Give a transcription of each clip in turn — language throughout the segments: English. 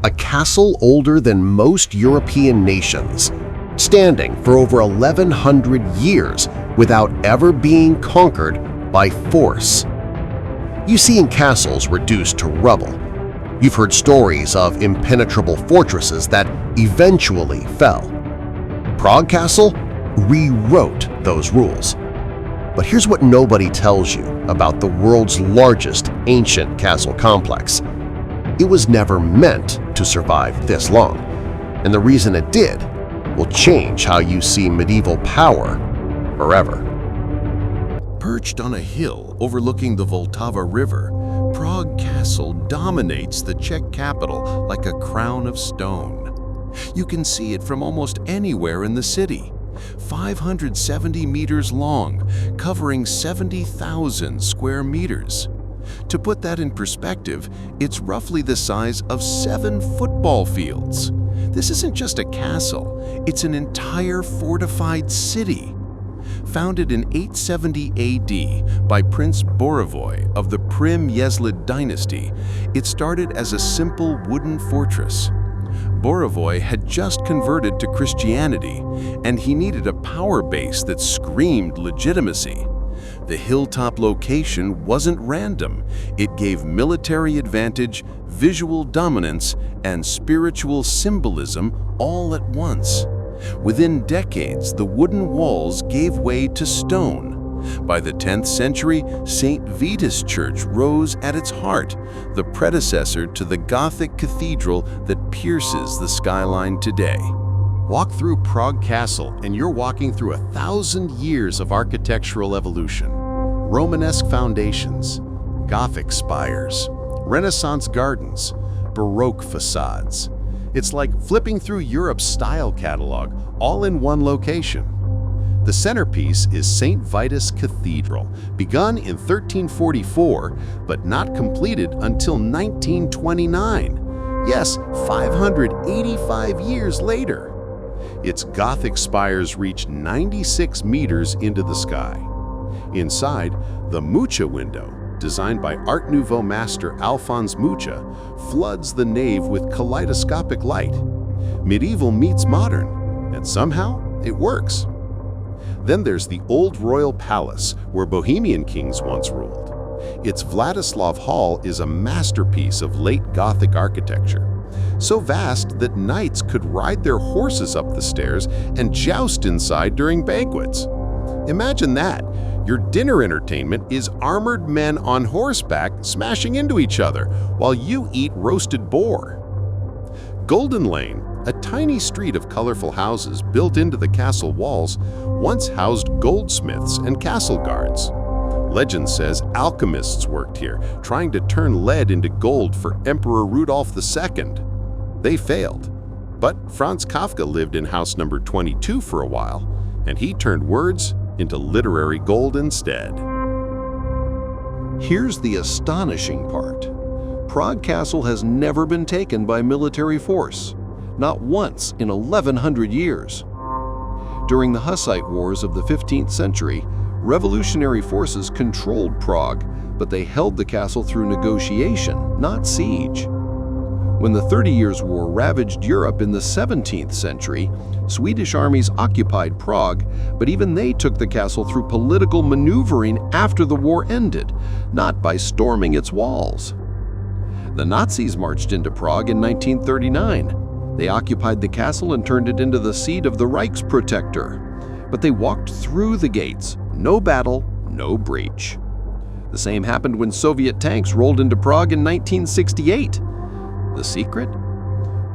a castle older than most European nations, standing for over 1,100 years without ever being conquered by force. You see in castles reduced to rubble. You've heard stories of impenetrable fortresses that eventually fell. Prague Castle rewrote those rules. But here's what nobody tells you about the world's largest ancient castle complex. It was never meant to survive this long, and the reason it did will change how you see medieval power forever. Perched on a hill overlooking the Vltava River, Prague Castle dominates the Czech capital like a crown of stone. You can see it from almost anywhere in the city. 570 meters long, covering 70,000 square meters. To put that in perspective, it's roughly the size of 7 football fields. This isn't just a castle, it's an entire fortified city. Founded in 870 AD by Prince Borovoy of the Prim-Yeslid dynasty, it started as a simple wooden fortress. Borovoy had just converted to Christianity, and he needed a power base that screamed legitimacy. The hilltop location wasn't random. It gave military advantage, visual dominance, and spiritual symbolism all at once. Within decades, the wooden walls gave way to stone. By the 10th century, St. Vitus Church rose at its heart, the predecessor to the Gothic cathedral that pierces the skyline today. Walk through Prague Castle and you're walking through 1,000 years of architectural evolution. Romanesque foundations, Gothic spires, Renaissance gardens, Baroque facades. It's like flipping through Europe's style catalog, all in one location. The centerpiece is St. Vitus Cathedral, begun in 1344, but not completed until 1929. Yes, 585 years later. Its Gothic spires reach 96 meters into the sky. Inside, the Mucha window, designed by Art Nouveau master Alphonse Mucha, floods the nave with kaleidoscopic light. Medieval meets modern, and somehow it works. Then there's the old royal palace where Bohemian kings once ruled. Its Vladislav Hall is a masterpiece of late Gothic architecture, so vast that knights could ride their horses up the stairs and joust inside during banquets. Imagine that! Your dinner entertainment is armored men on horseback smashing into each other while you eat roasted boar. Golden Lane, a tiny street of colorful houses built into the castle walls, once housed goldsmiths and castle guards. Legend says alchemists worked here, trying to turn lead into gold for Emperor Rudolph II. They failed, but Franz Kafka lived in house number 22 for a while, and he turned words into literary gold instead. Here's the astonishing part. Prague Castle has never been taken by military force, not once in 1,100 years. During the Hussite Wars of the 15th century, revolutionary forces controlled Prague, but they held the castle through negotiation, not siege. When the 30 Years' War ravaged Europe in the 17th century, Swedish armies occupied Prague, but even they took the castle through political maneuvering after the war ended, not by storming its walls. The Nazis marched into Prague in 1939. They occupied the castle and turned it into the seat of the Reichsprotector. But they walked through the gates. No battle, no breach. The same happened when Soviet tanks rolled into Prague in 1968. The secret?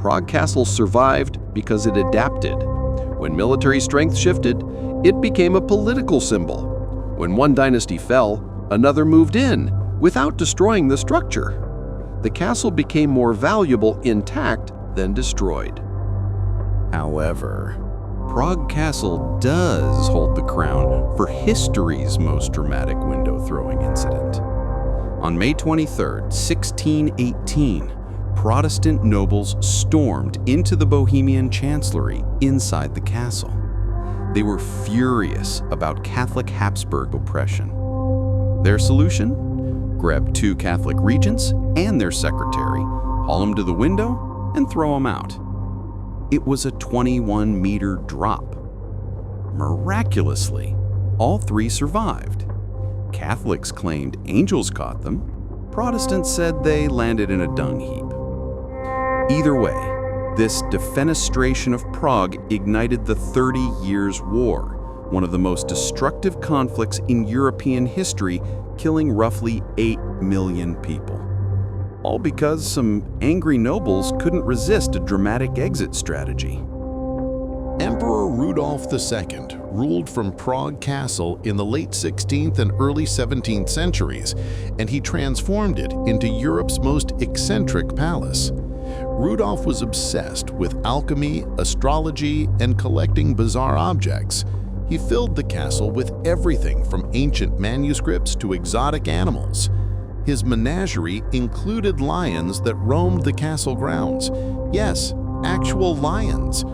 Prague Castle survived because it adapted. When military strength shifted, it became a political symbol. When one dynasty fell, another moved in without destroying the structure. The castle became more valuable intact than destroyed. However, Prague Castle does hold the crown for history's most dramatic window-throwing incident. On May 23, 1618, Protestant nobles stormed into the Bohemian chancellery inside the castle. They were furious about Catholic Habsburg oppression. Their solution? Grab 2 Catholic regents and their secretary, haul them to the window, and throw them out. It was a 21-meter drop. Miraculously, all three survived. Catholics claimed angels caught them. Protestants said they landed in a dung heap. Either way, this defenestration of Prague ignited the 30 Years' War, one of the most destructive conflicts in European history, killing roughly 8 million people. All because some angry nobles couldn't resist a dramatic exit strategy. Emperor Rudolf II ruled from Prague Castle in the late 16th and early 17th centuries, and he transformed it into Europe's most eccentric palace. Rudolf was obsessed with alchemy, astrology, and collecting bizarre objects. He filled the castle with everything from ancient manuscripts to exotic animals. His menagerie included lions that roamed the castle grounds. Yes, actual lions.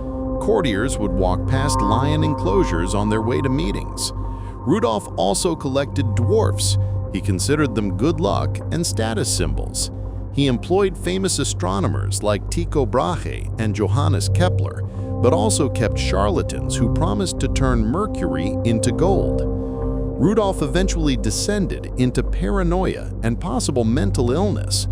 Courtiers would walk past lion enclosures on their way to meetings. Rudolf also collected dwarfs. He considered them good luck and status symbols. He employed famous astronomers like Tycho Brahe and Johannes Kepler, but also kept charlatans who promised to turn mercury into gold. Rudolf eventually descended into paranoia and possible mental illness.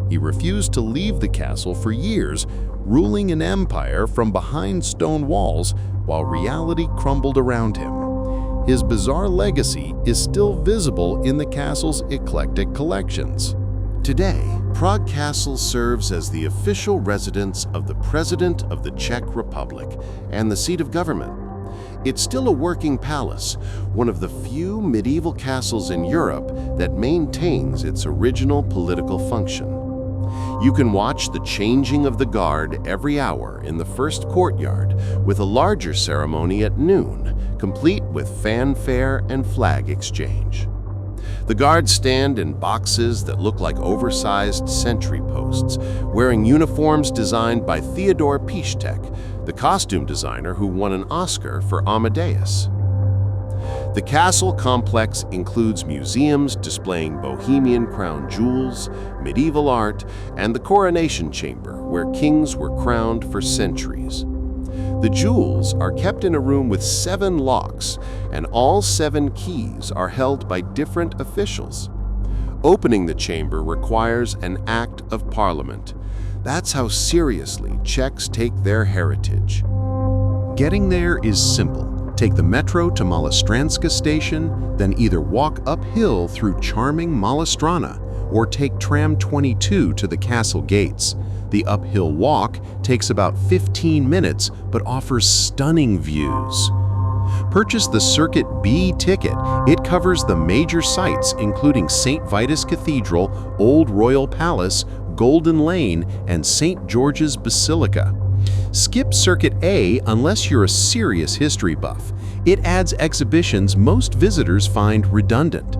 He refused to leave the castle for years, ruling an empire from behind stone walls while reality crumbled around him. His bizarre legacy is still visible in the castle's eclectic collections. Today, Prague Castle serves as the official residence of the President of the Czech Republic and the seat of government. It's still a working palace, one of the few medieval castles in Europe that maintains its original political function. You can watch the changing of the guard every hour in the first courtyard, with a larger ceremony at noon, complete with fanfare and flag exchange. The guards stand in boxes that look like oversized sentry posts, wearing uniforms designed by Theodor Pištek, the costume designer who won an Oscar for Amadeus. The castle complex includes museums displaying Bohemian crown jewels, medieval art, and the coronation chamber where kings were crowned for centuries. The jewels are kept in a room with 7 locks, and all 7 keys are held by different officials. Opening the chamber requires an act of parliament. That's how seriously Czechs take their heritage. Getting there is simple. Take the metro to Malostranska station, then either walk uphill through charming Malostrana or take tram 22 to the castle gates. The uphill walk takes about 15 minutes but offers stunning views. Purchase the Circuit B ticket. It covers the major sites including St. Vitus Cathedral, Old Royal Palace, Golden Lane, and St. George's Basilica. Skip Circuit A unless you're a serious history buff. It adds exhibitions most visitors find redundant.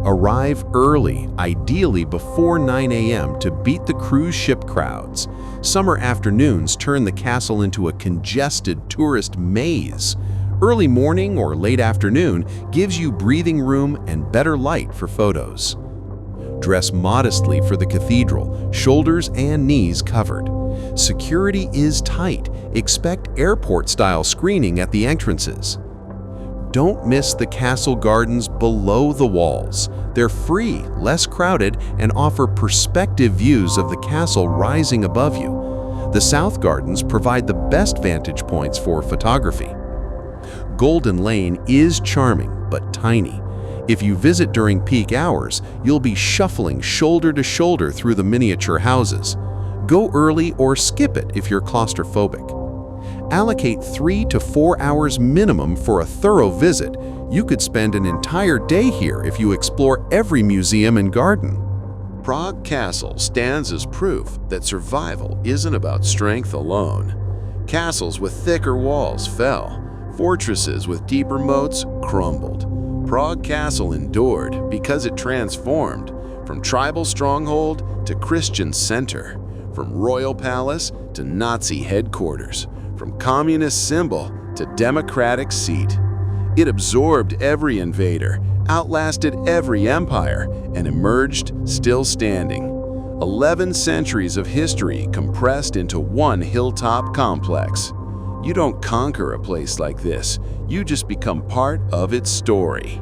Arrive early, ideally before 9 a.m. to beat the cruise ship crowds. Summer afternoons turn the castle into a congested tourist maze. Early morning or late afternoon gives you breathing room and better light for photos. Dress modestly for the cathedral, shoulders and knees covered. Security is tight. Expect airport-style screening at the entrances. Don't miss the castle gardens below the walls. They're free, less crowded, and offer perspective views of the castle rising above you. The south gardens provide the best vantage points for photography. Golden Lane is charming, but tiny. If you visit during peak hours, you'll be shuffling shoulder to shoulder through the miniature houses. Go early or skip it if you're claustrophobic. Allocate 3 to 4 hours minimum for a thorough visit. You could spend an entire day here if you explore every museum and garden. Prague Castle stands as proof that survival isn't about strength alone. Castles with thicker walls fell. Fortresses with deeper moats crumbled. Prague Castle endured because it transformed from tribal stronghold to Christian center, from royal palace to Nazi headquarters, from communist symbol to democratic seat. It absorbed every invader, outlasted every empire, and emerged still standing. 11 centuries of history compressed into one hilltop complex. You don't conquer a place like this, you just become part of its story.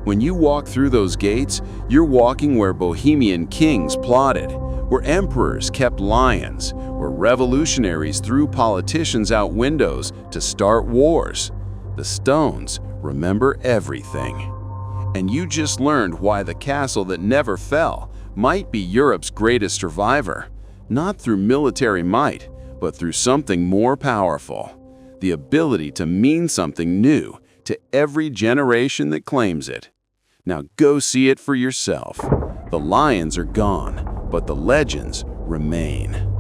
When you walk through those gates, you're walking where Bohemian kings plotted, where emperors kept lions, where revolutionaries threw politicians out windows to start wars. The stones remember everything. And you just learned why the castle that never fell might be Europe's greatest survivor, not through military might, but through something more powerful, the ability to mean something new to every generation that claims it. Now go see it for yourself. The lions are gone, but the legends remain.